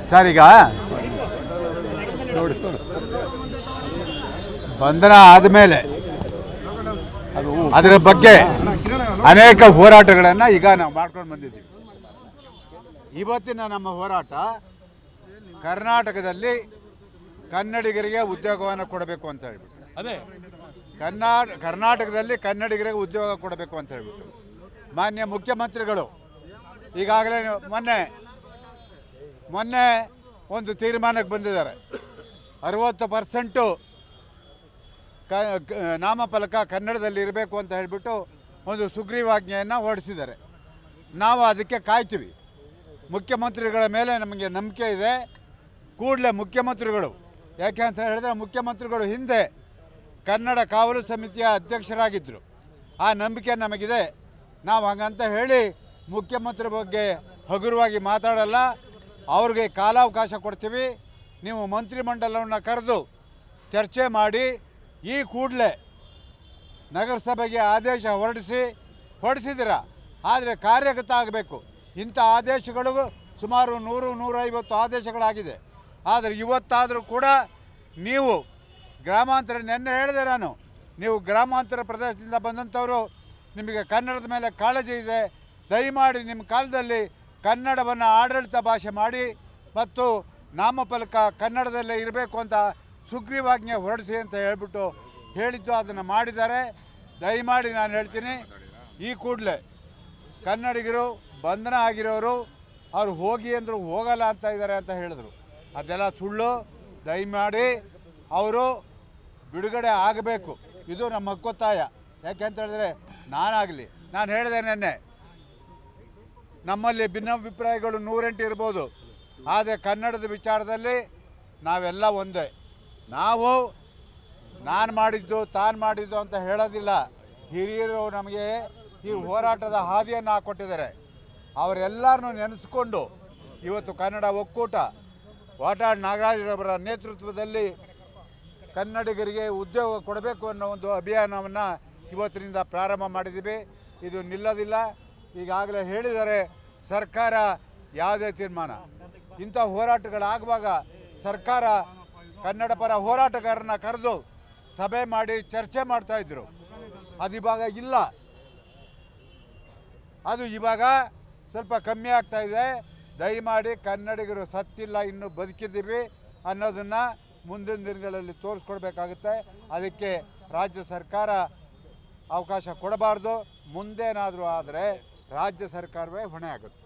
Sir, ಈಗ ಬಂಧನ ಆದಮೇಲೆ ಅದರ ಬಗ್ಗೆ ಅನೇಕ ಹೋರಾಟಗಳನ್ನು ಈಗ ನಾವು ಮಾಡ್ಕೊಂಡು ಬಂದಿದ್ದೀವಿ. ಇವತ್ತಿನ ನಮ್ಮ ಹೋರಾಟ ಕರ್ನಾಟಕದಲ್ಲಿ ಕನ್ನಡಿಗರಿಗೆ ಉದ್ಯೋಗವನ್ನು ಕೊಡಬೇಕು ಅಂತ ಹೇಳ್ಬಿಟ್ಟು, ಕರ್ನಾಟಕದಲ್ಲಿ ಕನ್ನಡಿಗರಿಗೆ ಉದ್ಯೋಗ ಕೊಡಬೇಕು ಅಂತ ಹೇಳ್ಬಿಟ್ಟು ಮಾನ್ಯ ಮುಖ್ಯಮಂತ್ರಿಗಳು ಈಗಾಗಲೇ ಮೊನ್ನೆ ಒಂದು ತೀರ್ಮಾನಕ್ಕೆ ಬಂದಿದ್ದಾರೆ. 60% ನಾಮಫಲಕ ಕನ್ನಡದಲ್ಲಿ ಇರಬೇಕು ಅಂತ ಹೇಳಿಬಿಟ್ಟು ಒಂದು ಸುಗ್ರೀವಾಜ್ಞೆಯನ್ನು ಹೊರಡಿಸಿದ್ದಾರೆ. ನಾವು ಅದಕ್ಕೆ ಕಾಯ್ತೀವಿ. ಮುಖ್ಯಮಂತ್ರಿಗಳ ಮೇಲೆ ನಮಗೆ ನಂಬಿಕೆ ಇದೆ. ಕೂಡಲೇ ಮುಖ್ಯಮಂತ್ರಿಗಳು, ಯಾಕೆ ಅಂತ ಹೇಳಿದ್ರೆ ಮುಖ್ಯಮಂತ್ರಿಗಳು ಹಿಂದೆ ಕನ್ನಡ ಕಾವಲು ಸಮಿತಿಯ ಅಧ್ಯಕ್ಷರಾಗಿದ್ದರು. ಆ ನಂಬಿಕೆ ನಮಗಿದೆ. ನಾವು ಹಾಗಂತ ಹೇಳಿ ಮುಖ್ಯಮಂತ್ರಿ ಬಗ್ಗೆ ಹಗುರವಾಗಿ ಮಾತಾಡಲ್ಲ. ಅವ್ರಿಗೆ ಕಾಲಾವಕಾಶ ಕೊಡ್ತೀವಿ. ನೀವು ಮಂತ್ರಿಮಂಡಲವನ್ನು ಕರೆದು ಚರ್ಚೆ ಮಾಡಿ ಈ ಕೂಡಲೇ ನಗರಸಭೆಗೆ ಆದೇಶ ಹೊರಡಿಸಿದ್ದೀರ, ಆದರೆ ಕಾರ್ಯಗತ ಆಗಬೇಕು. ಇಂಥ ಆದೇಶಗಳು ಸುಮಾರು 100-150 ಆದೇಶಗಳಾಗಿದೆ. ಆದರೆ ಇವತ್ತಾದರೂ ಕೂಡ ನೀವು ಗ್ರಾಮಾಂತರ, ನೆನ್ನೆ ಹೇಳಿದೆ ನಾನು, ನೀವು ಗ್ರಾಮಾಂತರ ಪ್ರದೇಶದಿಂದ ಬಂದಂಥವರು, ನಿಮಗೆ ಕನ್ನಡದ ಮೇಲೆ ಕಾಳಜಿ ಇದೆ. ದಯಮಾಡಿ ನಿಮ್ಮ ಕಾಲದಲ್ಲಿ ಕನ್ನಡವನ್ನು ಆಡಳಿತ ಭಾಷೆ ಮಾಡಿ ಮತ್ತು ನಾಮಫಲಕ ಕನ್ನಡದಲ್ಲೇ ಇರಬೇಕು ಅಂತ ಸುಗ್ರೀವಾಜ್ಞೆ ಹೊರಡಿಸಿ ಅಂತ ಹೇಳಿದ್ದು ಅದನ್ನು ಮಾಡಿದ್ದಾರೆ. ದಯಮಾಡಿ ನಾನು ಹೇಳ್ತೀನಿ, ಈ ಕೂಡಲೇ ಕನ್ನಡಿಗರು ಬಂಧನ ಆಗಿರೋರು ಅವ್ರು ಹೋಗಿ ಅಂದರು ಹೋಗಲ್ಲ ಅಂತ ಇದ್ದಾರೆ ಅಂತ ಹೇಳಿದ್ರು. ಅದೆಲ್ಲ ಸುಳ್ಳು. ದಯಮಾಡಿ ಅವರು ಬಿಡುಗಡೆ ಆಗಬೇಕು. ಇದು ನಮ್ಮ ಹಕ್ಕೊತ್ತಾಯ. ಯಾಕೆ ಅಂತ ಹೇಳಿದ್ರೆ ನಾನು ಹೇಳಿದೆ ನೆನ್ನೆ, ನಮ್ಮಲ್ಲಿ ಭಿನ್ನಾಭಿಪ್ರಾಯಗಳು 108 ಇರ್ಬೋದು, ಆದರೆ ಕನ್ನಡದ ವಿಚಾರದಲ್ಲಿ ನಾವೆಲ್ಲ ಒಂದೇ. ನಾನು ಮಾಡಿದ್ದು ತಾನು ಮಾಡಿದ್ದು ಅಂತ ಹೇಳೋದಿಲ್ಲ. ಹಿರಿಯರು ನಮಗೆ ಈ ಹೋರಾಟದ ಹಾದಿಯನ್ನು ಹಾಕ್ಕೊಟ್ಟಿದ್ದಾರೆ. ಅವರೆಲ್ಲರನ್ನೂ ನೆನೆಸ್ಕೊಂಡು ಇವತ್ತು ಕನ್ನಡ ಒಕ್ಕೂಟ ವಾಟಾಳ್ ನಾಗರಾಜರವರ ನೇತೃತ್ವದಲ್ಲಿ ಕನ್ನಡಿಗರಿಗೆ ಉದ್ಯೋಗ ಕೊಡಬೇಕು ಅನ್ನೋ ಒಂದು ಅಭಿಯಾನವನ್ನು ಇವತ್ತಿನಿಂದ ಪ್ರಾರಂಭ ಮಾಡಿದ್ದೀವಿ. ಇದು ನಿಲ್ಲೋದಿಲ್ಲ. ಈಗಾಗಲೇ ಹೇಳಿದ್ದಾರೆ, ಸರ್ಕಾರ ಯಾವುದೇ ತೀರ್ಮಾನ, ಇಂಥ ಹೋರಾಟಗಳಾಗುವಾಗ ಸರ್ಕಾರ ಕನ್ನಡ ಪರ ಹೋರಾಟಗಾರರನ್ನ ಕರೆದು ಸಭೆ ಮಾಡಿ ಚರ್ಚೆ ಮಾಡ್ತಾಯಿದ್ರು. ಅದು ಇವಾಗ ಇಲ್ಲ. ಅದು ಇವಾಗ ಸ್ವಲ್ಪ ಕಮ್ಮಿ ಆಗ್ತಾ ಇದೆ. ದಯಮಾಡಿ ಕನ್ನಡಿಗರು ಸತ್ತಿಲ್ಲ, ಇನ್ನೂ ಬದುಕಿದ್ದೀವಿ ಅನ್ನೋದನ್ನು ಮುಂದಿನ ದಿನಗಳಲ್ಲಿ ತೋರಿಸ್ಕೊಡ್ಬೇಕಾಗುತ್ತೆ. ಅದಕ್ಕೆ ರಾಜ್ಯ ಸರ್ಕಾರ ಅವಕಾಶ ಕೊಡಬಾರ್ದು. ಮುಂದೇನಾದರೂ ಆದರೆ ರಾಜ್ಯ ಸರ್ಕಾರವೇ ಹೊಣೆ ಆಗುತ್ತೆ.